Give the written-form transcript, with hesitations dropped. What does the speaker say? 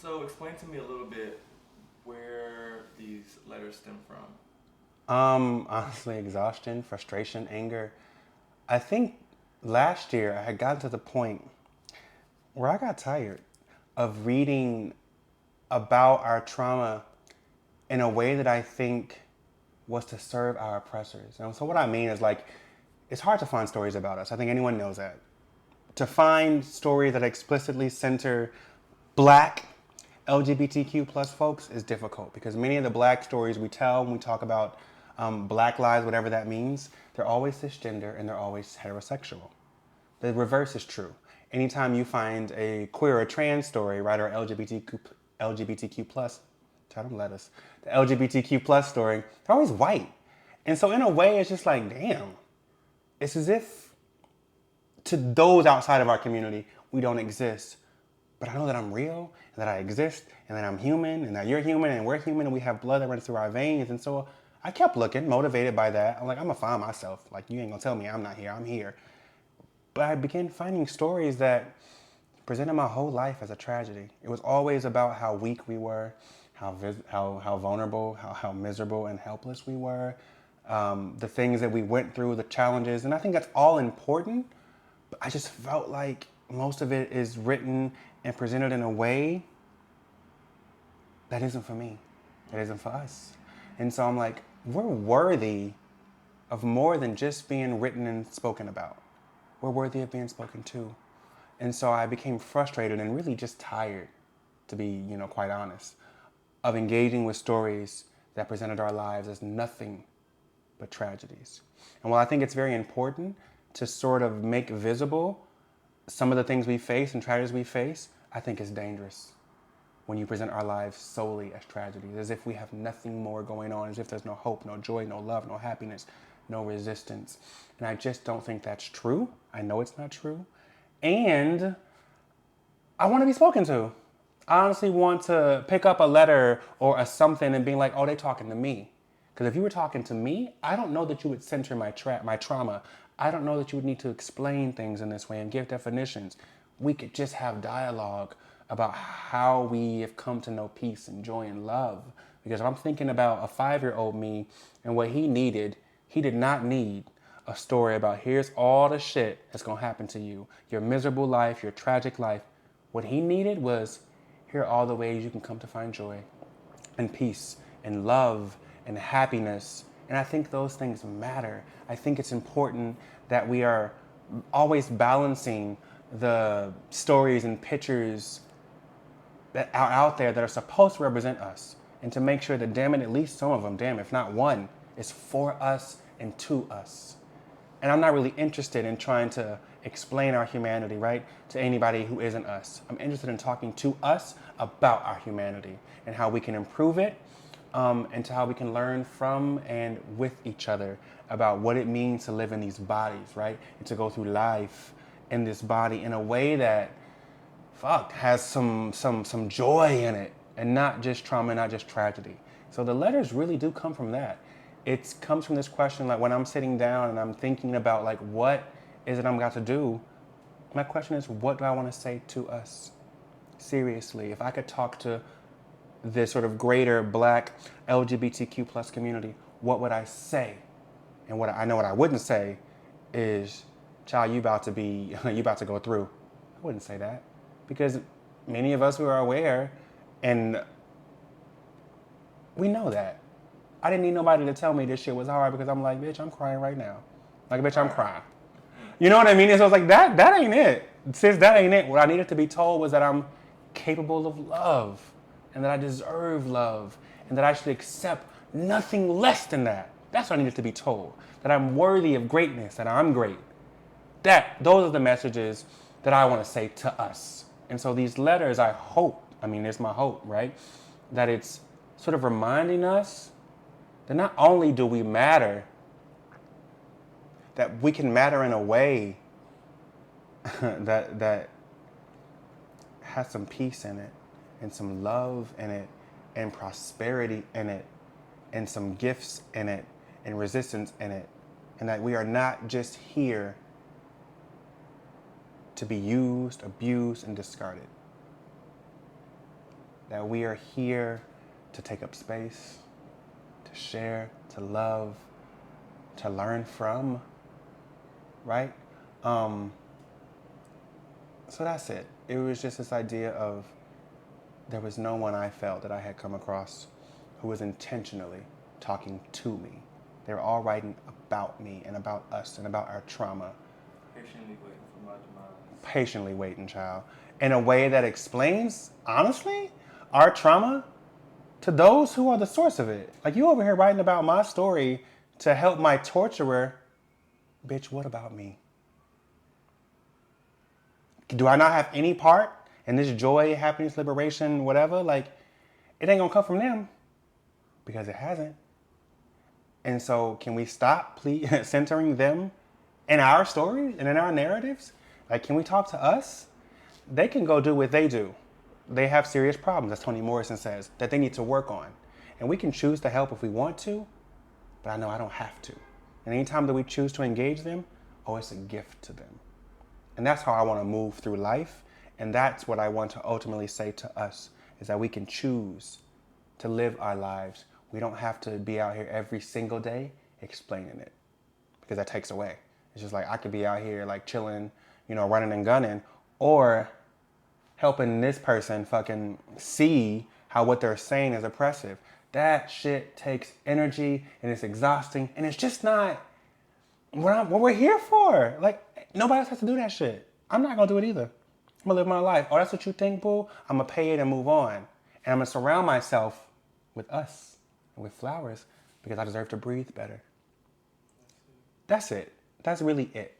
So explain to me a little bit where these letters stem from. Honestly, exhaustion, frustration, anger. I think last year I had gotten to the point where I got tired of reading about our trauma in a way that I think was to serve our oppressors. And so what I mean is like, it's hard to find stories about us. I think anyone knows that. To find stories that explicitly center black LGBTQ plus folks is difficult because many of the black stories we tell when we talk about black lives, whatever that means, they're always cisgender and they're always heterosexual. The reverse is true. Anytime you find a queer or trans story, right, or LGBTQ plus, tell them let us, the LGBTQ plus story, they're always white. And so in a way, it's just like, damn, it's as if to those outside of our community, we don't exist. But I know that I'm real and that I exist and that I'm human and that you're human and we're human and we have blood that runs through our veins. And so I kept looking, motivated by that. I'm like, I'm gonna find myself. Like, you ain't gonna tell me I'm not here, I'm here. But I began finding stories that presented my whole life as a tragedy. It was always about how weak we were, how vulnerable, how miserable and helpless we were, the things that we went through, the challenges. And I think that's all important. But I just felt like most of it is written and presented in a way that isn't for me, that isn't for us. And so I'm like, we're worthy of more than just being written and spoken about. We're worthy of being spoken to. And so I became frustrated and really just tired, to be, quite honest, of engaging with stories that presented our lives as nothing but tragedies. And while I think it's very important to sort of make visible some of the things we face and tragedies we face, I think it's dangerous when you present our lives solely as tragedies, as if we have nothing more going on, as if there's no hope, no joy, no love, no happiness, no resistance. And I just don't think that's true. I know it's not true. And I want to be spoken to. I honestly want to pick up a letter or a something and be like, oh, they talking to me. Because if you were talking to me, I don't know that you would center my trauma. I don't know that you would need to explain things in this way and give definitions. We could just have dialogue about how we have come to know peace and joy and love. Because if I'm thinking about a 5-year-old me and what he did not need a story about here's all the shit that's gonna happen to you, your miserable life, your tragic life. What he needed was here are all the ways you can come to find joy and peace and love and happiness. And I think those things matter. I think it's important that we are always balancing the stories and pictures that are out there that are supposed to represent us and to make sure that, damn it, at least some of them, damn, if not one, is for us and to us. And I'm not really interested in trying to explain our humanity, right, to anybody who isn't us. I'm interested in talking to us about our humanity and how we can improve it, and to how we can learn from and with each other about what it means to live in these bodies, right, and to go through life in this body in a way that has some joy in it and not just trauma, not just tragedy. So the letters really do come from that. It comes from this question, like when I'm sitting down and I'm thinking about like what is it I'm got to do, my question is, what do I want to say to us? Seriously, if I could talk to this sort of greater black LGBTQ plus community, what would I say? And what I know what I wouldn't say is, child, you about to go through. I wouldn't say that because many of us who are aware, and we know that. I didn't need nobody to tell me this shit was hard because I'm like, bitch, I'm crying right now. Like, bitch, I'm crying. You know what I mean? And so I was like, that ain't it. Since that ain't it, what I needed to be told was that I'm capable of love and that I deserve love and that I should accept nothing less than that. That's what I needed to be told. That I'm worthy of greatness, that I'm great. Those are the messages that I want to say to us. And so these letters, I hope, I mean, it's my hope, right? That it's sort of reminding us that not only do we matter, that we can matter in a way that has some peace in it and some love in it and prosperity in it and some gifts in it and resistance in it. And that we are not just here to be used, abused, and discarded. that we are here to take up space, to share, to love, to learn from, right? So that's it. It was just this idea of there was no one I felt that I had come across who was intentionally talking to me. They were all writing about me and about us and about our trauma. Patiently waiting for my demise. Patiently waiting, child. In a way that explains, honestly, our trauma to those who are the source of it. Like, you over here writing about my story to help my torturer. Bitch, what about me? Do I not have any part in this joy, happiness, liberation, whatever? Like, it ain't gonna come from them because it hasn't. And so, can we stop centering them in our stories and in our narratives? Like, can we talk to us? They can go do what they do. They have serious problems, as Toni Morrison says, that they need to work on. And we can choose to help if we want to, but I know I don't have to. And anytime that we choose to engage them, oh, it's a gift to them. And that's how I want to move through life. And that's what I want to ultimately say to us, is that we can choose to live our lives. We don't have to be out here every single day explaining it, because that takes away. It's just like, I could be out here like chilling, running and gunning, or helping this person fucking see how what they're saying is oppressive. That shit takes energy and it's exhausting, and it's just not what we're here for. Like, nobody else has to do that shit. I'm not gonna do it either. I'm gonna live my life. Oh, that's what you think, boo? I'm gonna pay it and move on. And I'm gonna surround myself with us and with flowers because I deserve to breathe better. That's it. That's really it.